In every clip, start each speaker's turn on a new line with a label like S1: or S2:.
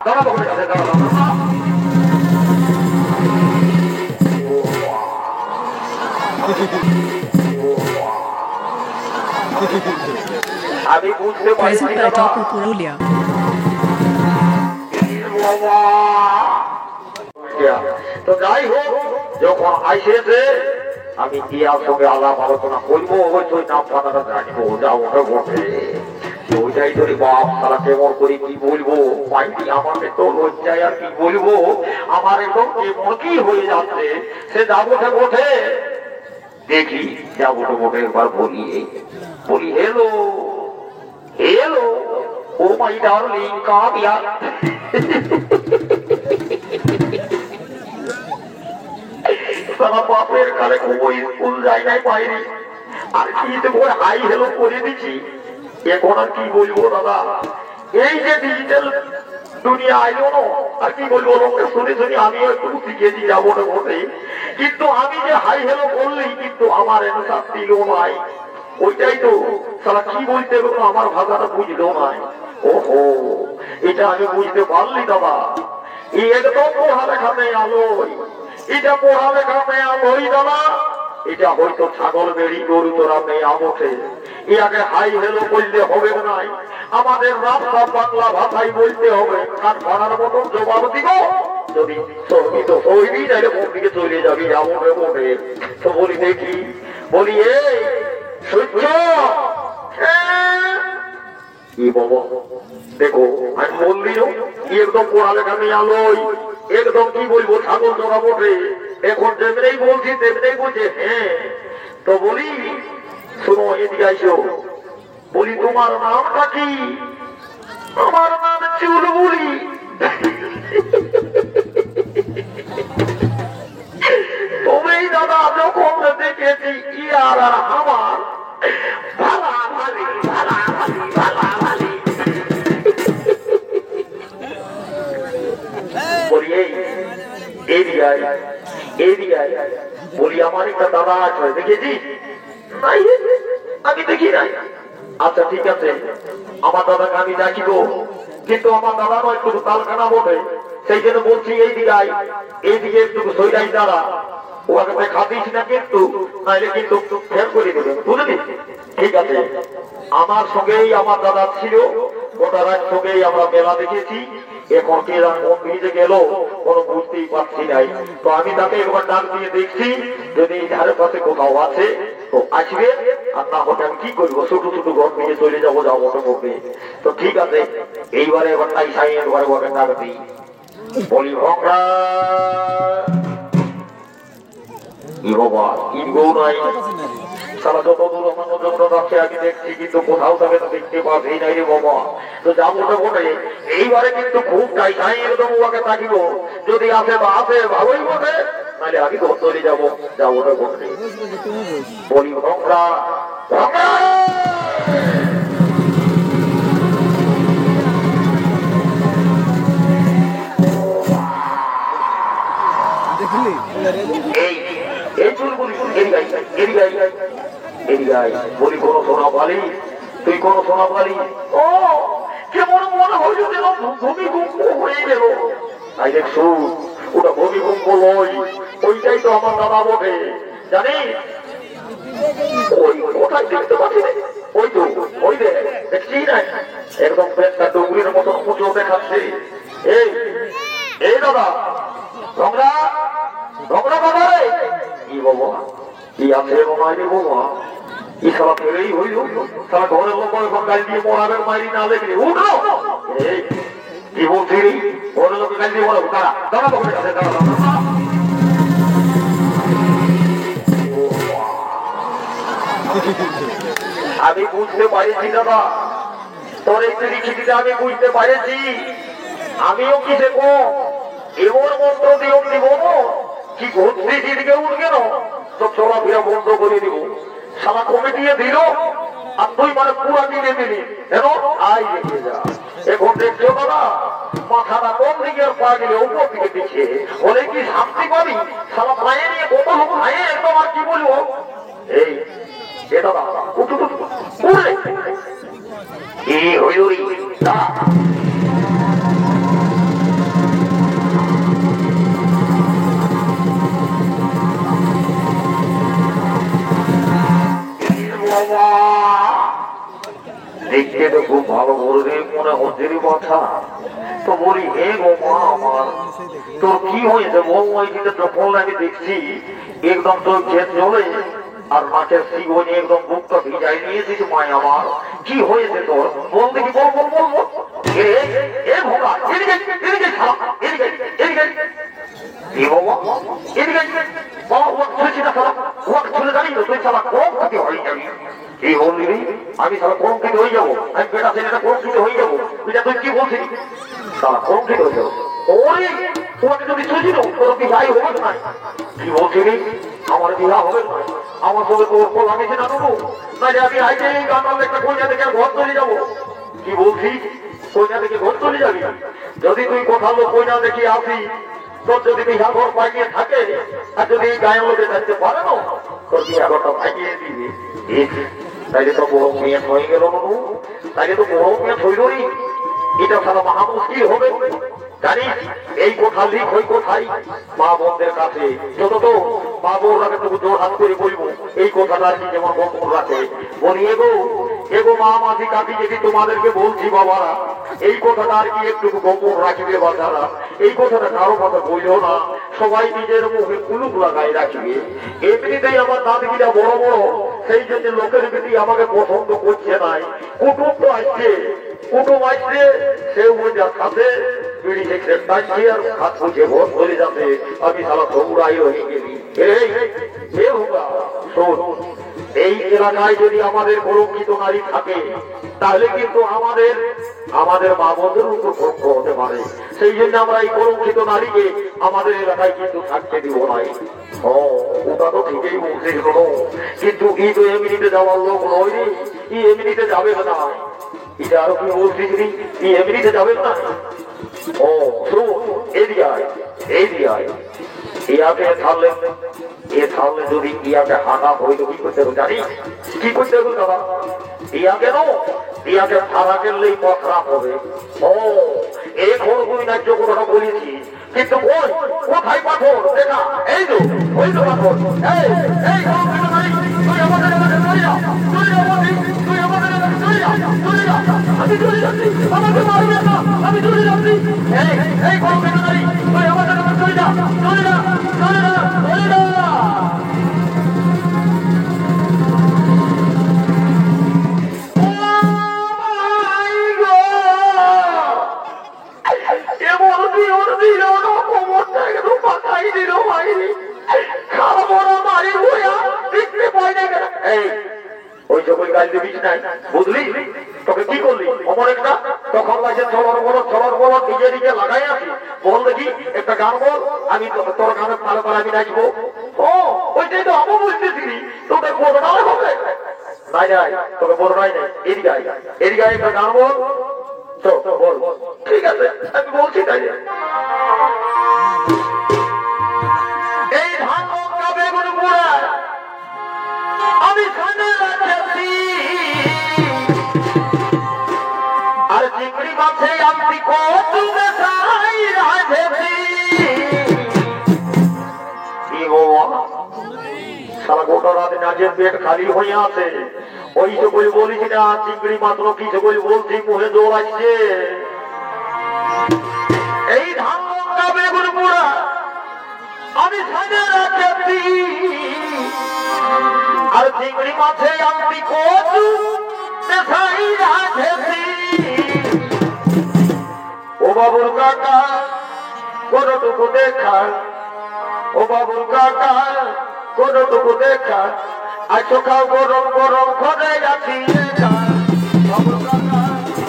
S1: আমি বুঝতে পারছি তো যাই হোক, যখন আইসেছে আমি টিয়ার সঙ্গে আলাপ আলোচনা করবো, অবশ্যই নাম পাতাটা জানিবো, যা ওটা ঘটে ওইটাই ধরে বাপ তারা কেমন করে কি বলবো, মাইটি আমাকে তো লজ্জায় আর কি বলবো, আমার একদম কেমন কি হয়ে যাচ্ছে। সে যাবো বটে, দেখি যাবো বটে, একবার বলি বলি hello hello oh my darling কাবিয়া। সারা বাপের কালে ওই স্কুল জায়গায় পাইনি, আর কি হাই হেলো করে দিচ্ছি। এখন আর কি বলবো দাদা, এই যে ডিজিটাল দুনিয়া আইলো না, আর কি বলবো, লোককে শুনে শুনে আমিও একটু শিখেছি যাবো না বটে, কিন্তু আমি যে হাই হেলো করলেই কিন্তু আমার এনসার দিল নাই। ওইটাই তো সারা কি বলতে গেল, আমার ভাষাটা বুঝলো নাই। ওহো, এটা আমি বুঝতে পারলি দাদা, এই একদম পড়ালেখা নেই আলোই, এটা পড়ালেখা নেই আলোই দাদা, এটা হয়তো ছাগল বেড়ি গরু তোরা মেয়ে আমঠে। ইয়াকে হাই হেলো বললে হবে নাই, আমাদের রাস্তা বাংলা ভাষায় বলতে হবে। কান ভাড়ার মতন জবাব দিব, যদি সহবি তো সহবি, নাইলে কোন দিকে চলে যাবি আমঠে মোটে। তো বলি দেখি, বলি এই সূর্য কি বাবা, দেখো আমি বললি একদম পড়ালেখা নিয়ে আলোই, একদম কি বলবো ছাগল চড়া মোটে। এখন যেমনি বলছি তেমনি বলছে হ্যাঁ। তো বলি শোনো, এদিকে আইসো, বলি তোমার নামটা কি? আমার নাম চুলবুলি। তুমি দাদা যখন দেখেছি কি আর আমার ভালা ভালি ভালা ভালি ভালা ভালি, বলি এই বলি আমার একটা দাদা আছে, দেখেছিস? আমি দেখি নাই। আচ্ছা ঠিক আছে, আমার দাদাকে আমি ডাকিব, কিন্তু আমার দাদা নয় একটু তালখানা বটে, সেই জন্য বলছি এইদিকে একটু সৈরাই দাঁড়া, ওকে খাতিস না কিন্তু, নাইলে কিন্তু ফের করে দেবে, বুঝলি? ঠিক আছে, আমার সঙ্গেই আমার দাদা ছিল, ওটার সঙ্গেই আমরা মেলা দেখেছি। এখন কে কোন ভিজে গেল কোনো বুঝতেই পারছি নাই। তো আমি তাকে একবার ডাক দিয়ে দেখছি, যদি ধারে পাশে কোথাও আছে তো আসবে, আর না হলে আমি কি করবো, ছোট ছোট ঘর নিয়ে চলে যাবো মোটামুটি। তো ঠিক আছে, এইবারে এবার তাই সাই একবারে ঘরে ডাক দিই, বলি ভঙ্গা বাবা ইনগো নাই। সারা যত দূর আমার নজর রাখছে আমি দেখছি, কিন্তু কোথাও তাকে দেখতে পাচ্ছি নাই রে বাবা। তো যাবো বটে, এইবারে কিন্তু খুব টাই সাই একদম ওকে তাকিব, যদি আসে বা আসে ভালোই বটে, নাহলে আমি তো চলে যাবো বটে। বলি ভঙ্গা ভঙ্গা বলি কোন সোনা পালি, তুই কোন সোনা পালি? ও কেমন মনে হইল যেন ভূমিকম্প হয়ে গেল। তাই দেখছো, ওটা ভূমিকম্প নয়, ওইটাই তো আমার দাদা বটে, জানিস? ওই কোথায় দেখতে পাচ্ছি, ওই তো ওই দেখছি না, একদম পেটটা ডুবুরির মতন উঁচু দেখাচ্ছে। এই দাদা ভঙ্গা ভঙ্গা দাদা রে, কি বাবা কি আছে মাইরি বাবা, কি সারা ফেলেই হইল, সারা ঘরের লোক এখন গাড়ি দিয়ে মরাবের মাইরি না দেখলে উঠো। কি বলছি ঘরের লোক গাড়ি দিয়ে মরাবো, দাঁড়া দাঁড়া তোমার কাছে দাঁড়া। আমি বুঝতে পারিছি দাদা, তোর এই চিঠিটা আমি বুঝতে পারিছি। আমিও কি দেখো এমন মন্ত্র দিয়ে দিব কি ঘুরতে দিকে উঠবে না, তো চলাফেরা বন্ধ করে দিব। সারা কমে দিয়ে দিল, আর তুই মানে পুরা দিনে দিলি কেন? আই দেখে যা, এখন দেখছো দাদা মাথাটা কোন দিকে পা গেলে উপর দিকে পিছিয়ে হলে কি শান্তি পাবি? সারা ভাইয়ে নিয়ে কত লোক ভাইয়ে একদম, আর কি বলবো। এই দাদা উঠু উঠে কি হইল ভালো করে মনে হচ্ছে কথা। তো বলি হে গো মা আমার, তোর কি হয়েছে বল? যখন আমি দেখছি একদম তোর ক্ষেত চলে আর মাছের শিগনি একদম বুকটা ভিজাই নিয়েছিস মায় আমার, কি হয়েছে তোর বল দেখি, বল বল বল বল। আমি সারা কলঙ্কিত হয়ে যাবো, আমি বেটা ছেলেটা কলঙ্কিত হয়ে যাবো, এটা তুই কি বলছিস? সারা কলঙ্কিত হয়ে যাবো। ওরে তোমাকে যদি সুঝি না তোর বিবাহ হবে না। কি বলছিলি? আমার বিবাহ হবে না, আমার সঙ্গে তোর কল আমি সেটা নেবো না, যে আমি আইতে গান একটা কইনা থেকে ঘর চলে যাবো। কি বলছিস? কইনা থেকে ঘর চলে যাবি? যদি তুই কোথাও কইনা দেখি আসি, তোর যদি বিহা ঘর পাইয়ে থাকে আর যদি গায়ের লোকে থাকতে পারে না, তোর বিহা ঘরটা পাইয়ে দিবি। তাইলে তো বড় মেয়ে হয়ে গেল না, তাইলে তো বড় মেয়ে হইল নি। এটা সারা মহা মুশকিল হবে জানিস। এই কথা লিখ ওই কোথায় মা বোনদের কাছে যত তো মা বোনরাকে তবু জোর হাত করে বলবো এই কথাটা কি যেমন গোপন রাখে। বলি এগো এগো মা মাঝি কাকি যদি তোমাদেরকে বলছি বাবারা, এই কথাটা আর কি একটু গোপন রাখিবে বাচ্চারা, এই কথাটা কারো কথা বললো না, সবাই নিজের মুখে কুলুপ লাগাই রাখিবে। এমনিতেই আমার দাদিরা বড় বড়, সেই জন্য লোকের প্রতি আমাকে পছন্দ করছে নাই। কুটুম তো আসছে, কুটুম আসছে সেও মজার সাথে বিড়ি থেকে টাইছে আর হাত মুছে ভোট ধরে যাবে। আমি সারা দৌড়াই হয়ে গেলি। শোন, এই এলাকায় যদি আমাদের কলঙ্কিত নারী থাকে তাহলে কিন্তু আমাদের আমাদের মা বোনদের উপর পক্ষ হতে পারে। সেই জন্য আমরা এই কলঙ্কিত নারীকে আমাদের এলাকায় কিন্তু থাকতে দিব নাই। ওটা তো ঠিকই বলছিস শোনো, কিন্তু এই তো এমনিতে যাওয়ার লোক নয় রে, এই এমনিতে যাবে না। এটা আরো কি বলছিস রে, এই এমনিতে যাবে না। ও শোন, ইয়াকে ছাড়লে এ ছাড়লে যদি ইয়াকে হাঁটা হইতো কি করতে হবে জানি? কি করতে হবে দাদা? ইয়াকে নো ইয়াকে ছাড়া গেলেই পথ খারাপ হবে। ও এই খোঁজগুলি ন্যায্য কথাটা বলেছি, কিন্তু ওই কোথায় পাথর দেখা? এই তো ওই তো পাথর। এই তুই আমাদের চলে যা, চলে যা, তুই আমাদের চলে যা, চলে যা। আমি চলে যাচ্ছি, আমাকে মারবে না, আমি চলে যাচ্ছি। এই কলঙ্কিত নারী, তুই আমাদের চলে যা, চলে যা, চলে যা, চলে যা। ওই সকল গাছ দিবিস নাই বুঝলি? তোকে কি করলি অমর একটা তখন লাগছে ছড়ার বড় নিজে নিজে লাগাই আছি। বল দেখি একটা গান বল, আমি তোর গানের তালে তালে আমি নাচবো। ও ওইটাই তো আমি বুঝতেছিলি, তোকে বড়টাই হবে নাই নাই, তোকে বড়টাই নাই। এদিকে একটা গান বল তো বল। ঠিক আছে আমি বলছি তাই। এই ধান বেগুন পোড়া আমি খানে রাখছি, আর চিংড়ি মাছে আমি কত বেসাই রাখছি। সারা গোটা রাতে নাচের পেট খালি হয়ে আছে। ওই সকল বলিস না চিংড়ি মাত্র কি সকল বলছি মুখে জোর আসছে। এই ধান লঙ্কা বেগুন পোড়া আমি খানে রাখছি, আর চিংড়ি মাছে আমি কত বেসাই রাখছি। ও বাবুর কাকা কোনটুকু দেখা, ও বাবুর কাকা কোনটুকু দেখা, আর চোখাও গরম গরম ঘরে আছি। বাবুর কাকা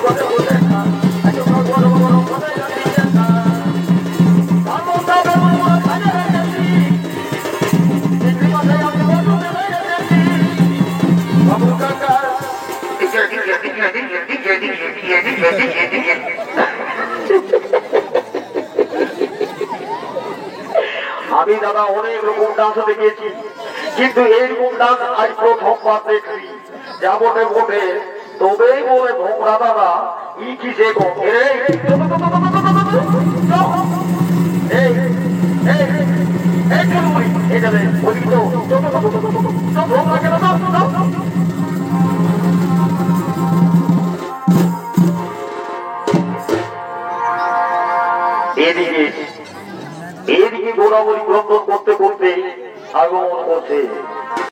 S1: কোনটুকু দেখা, আর চোখাও গরম গরম ঘরে আছি। বাবুর কাকা আমি দাদা অনেক রকম ডান্স দেখেছি, কিন্তু এইরকম ডান্স আজ প্রথমবার দেখছি। যা বটে বটে তবেই বলে ভোমরা দাদা ই কি সে এদিকে গোড়াবড়ি ক্রন্দন করতে করতে আগমন করছে